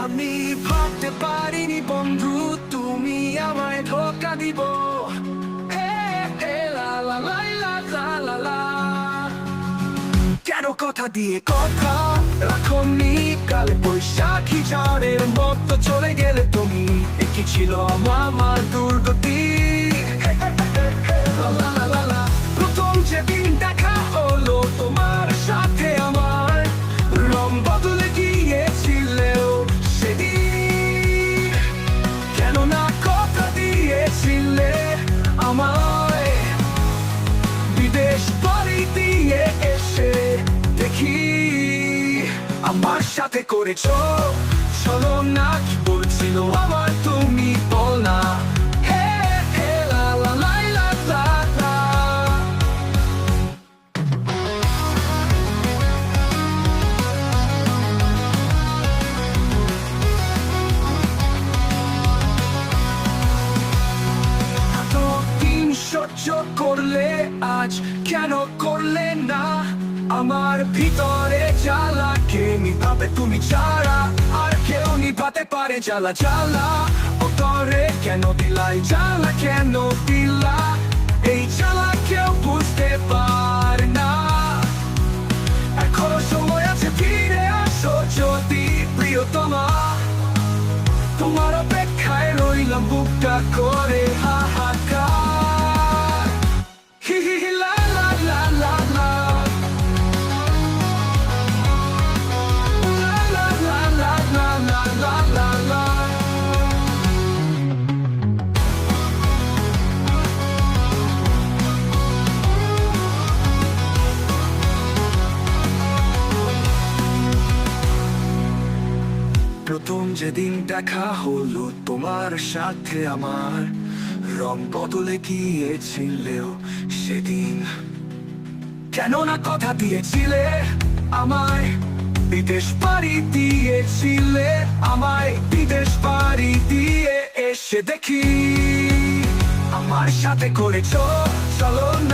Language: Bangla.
আমি ভাবতে পারিনি বন্ধু তুমি আমায় ধোকা দিব। হে হে লা লা লা লা লা লা লা। কেন কথা দিয়ে কথা রাখনি, কালে বৈশাখী ঝড়ের মতো চলে গেলে তুমি। কি ছিল আমার দুর্গতি। লা লা লা লা লা। প্রথম যেদিন দেখা হলো তোমার সাথে আমার, রং বদলে গিয়েছিলেও সেদিন। কেন না কথা দিয়েছিলে আমায়, বিদেশ বাড়ি দিয়ে এসে দেখি আমার সাথে করেছো চলো না। কি বলছিল আমার তুমি বল না। হে হে লা লা লা লা লা লা। এতদিন সহ্য করলে আজ কেন করলে না। আমার ভিতরে জ্বালাকে নিভাবে তুমি ছাড়া আর কেউ নিভাতে পারে জ্বালা জ্বালা। অতরে কেন দিলাই জ্বালা কেন দিলা, এই জ্বালা কেউ বুঝতে পারে না। এখনো সময় আছে ফিরে আসো যদি প্রিয়তমা, তোমার অপেক্ষায় রইলাম বুকটা করে হাহাকার। হি হি হি লা লা লা লা লা। প্রথম যেদিন দেখা হলো তোমার সাথে আমার, রং বদলে গিয়েছিলেও সেদিন। কেন না কথা দিয়েছিলে আমায়, বিদেশ পাড়ি দিয়েছিলে আমায়। বিদেশ পাড়ি দিয়ে এসে দেখি আমার সাথে করেছো চলো না।